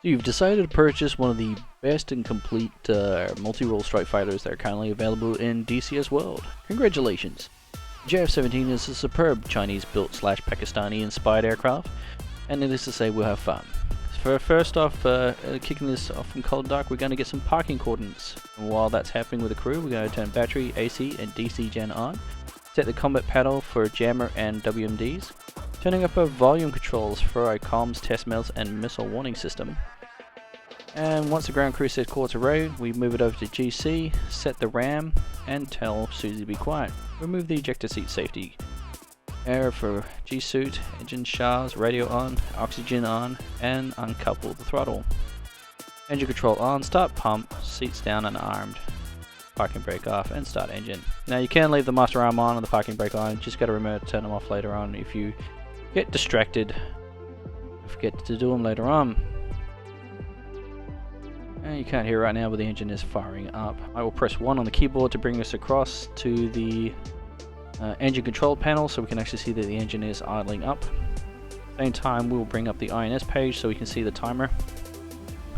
So you've decided to purchase one of the best and complete multi-role strike fighters that are currently available in DCS World. Congratulations! JF17 is a superb Chinese-built / Pakistani-inspired aircraft, and needless to say, we'll have fun. First off, kicking this off from Cold Dark, we're going to get some parking coordinates. And while that's happening with the crew, we're going to turn battery, AC, and DC gen on. Set the combat panel for jammer and WMDs. Turning up our volume controls for our comms, test mails, and missile warning system. And once the ground crew says call to raid, we move it over to GC, set the RAM, and tell Susie to be quiet. Remove the ejector seat safety. Air for G-suit, engine shafts, radio on, oxygen on, and uncouple the throttle. Engine control on, start pump, seats down and armed. Parking brake off, and start engine. Now you can leave the master arm on and the parking brake on, just gotta remember to turn them off later on if you get distracted. Forget to do them later on. And you can't hear right now, but the engine is firing up. I will press 1 on the keyboard to bring us across to the engine control panel so we can actually see that the engine is idling up. Same time, we'll bring up the INS page so we can see the timer,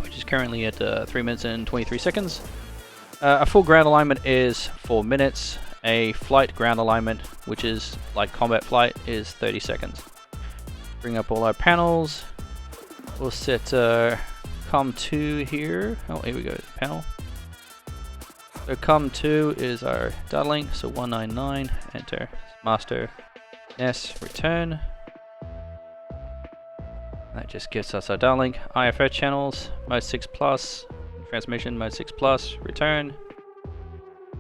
which is currently at 3 minutes and 23 seconds. A full ground alignment is 4 minutes. A flight ground alignment, which is like combat flight, is 30 seconds. Bring up all our panels. We'll set COM2 here. Oh, here we go, panel. So COM2 is our data link, so 199, enter, master, S, return. That just gives us our data link. IFR channels, mode 6 plus, transmission mode 6 plus, return.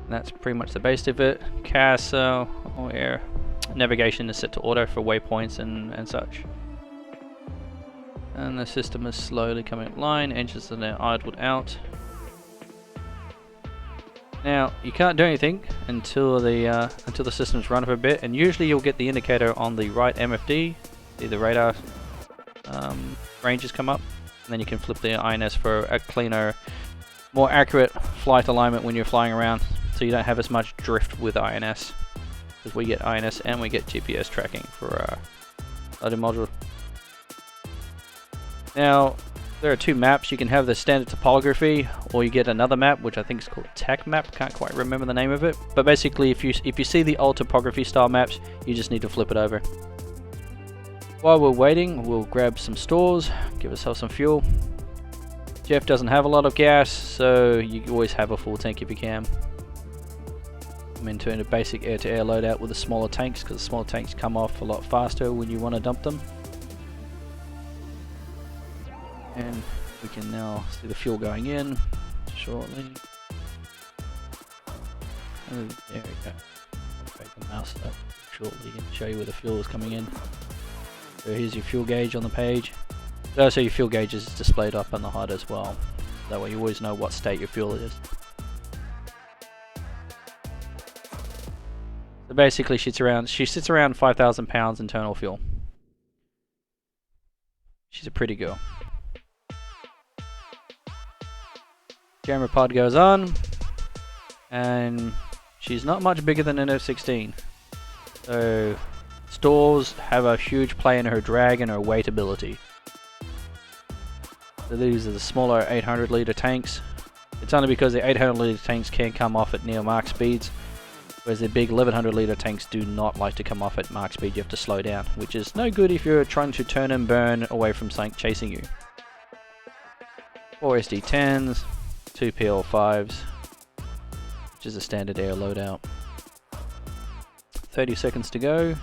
And that's pretty much the base of it. CAS, or air, navigation is set to auto for waypoints and such. And the system is slowly coming online, engines are now idled out. Now you can't do anything until the system's run for a bit, and usually you'll get the indicator on the right MFD, see the radar ranges come up, and then you can flip the INS for a cleaner, more accurate flight alignment when you're flying around, so you don't have as much drift with INS, because we get INS and we get GPS tracking for our loading module. Now, there are 2 maps. You can have the standard topography, or you get another map, which I think is called TAC map. Can't quite remember the name of it. But basically, if you see the old topography style maps, you just need to flip it over. While we're waiting, we'll grab some stores, give ourselves some fuel. Jeff doesn't have a lot of gas, so you always have a full tank if you can. I'm into a basic air-to-air loadout with the smaller tanks, because the smaller tanks come off a lot faster when you want to dump them. And we can now see the fuel going in shortly. Oh, there we go. I'll break the mouse up shortly and show you where the fuel is coming in. So here's your fuel gauge on the page. But also your fuel gauge is displayed up on the HUD as well. That way you always know what state your fuel is. So basically she sits around 5,000 pounds internal fuel. She's a pretty girl. Jammer pod goes on, and she's not much bigger than an F-16. So stores have a huge play in her drag and her weight ability. So these are the smaller 800 litre tanks. It's only because the 800 litre tanks can come off at near Mach speeds, whereas the big 1100 litre tanks do not like to come off at Mach speed. You have to slow down, which is no good if you're trying to turn and burn away from something chasing you. 4 SD10s. 2 PL5s, which is a standard air loadout. 30 seconds to go.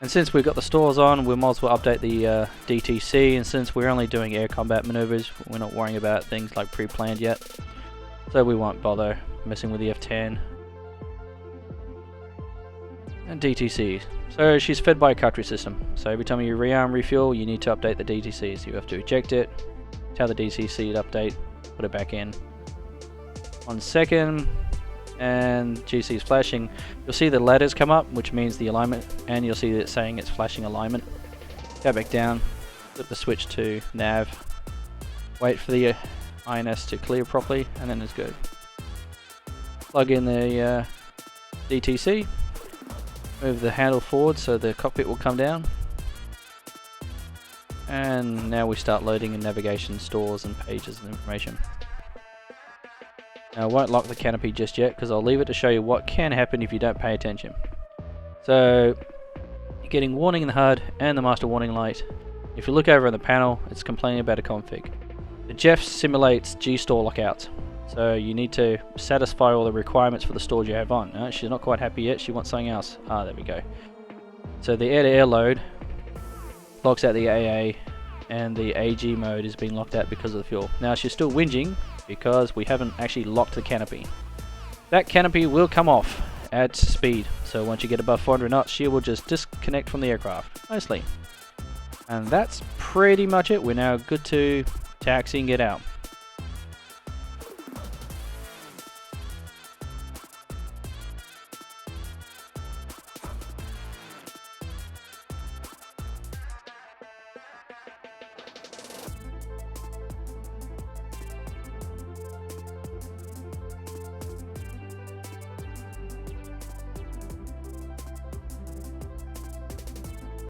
And since we've got the stores on, we might as well update the DTC, and since we're only doing air combat maneuvers, we're not worrying about things like pre-planned yet. So we won't bother messing with the F10. And DTC. So she's fed by a cartridge system. So every time you rearm, refuel, you need to update the DTC. So you have to eject it, tell the DTC to update, put it back in. 1 second, and GC is flashing. You'll see the letters come up, which means the alignment, and you'll see it saying it's flashing alignment. Go back down, flip the switch to nav, wait for the INS to clear properly, and then it's good. Plug in the DTC. Move the handle forward so the cockpit will come down. And now we start loading in navigation stores and pages and information. Now I won't lock the canopy just yet because I'll leave it to show you what can happen if you don't pay attention. So you're getting warning in the HUD and the master warning light. If you look over on the panel, it's complaining about a config. The JF simulates G-store lockouts. So you need to satisfy all the requirements for the stores you have on. She's not quite happy yet, she wants something else. There we go. So the air-to-air load locks out the AA, and the AG mode is being locked out because of the fuel. Now she's still whinging because we haven't actually locked the canopy. That canopy will come off at speed, so once you get above 400 knots she will just disconnect from the aircraft. Nicely. And that's pretty much it. We're now good to taxi and get out.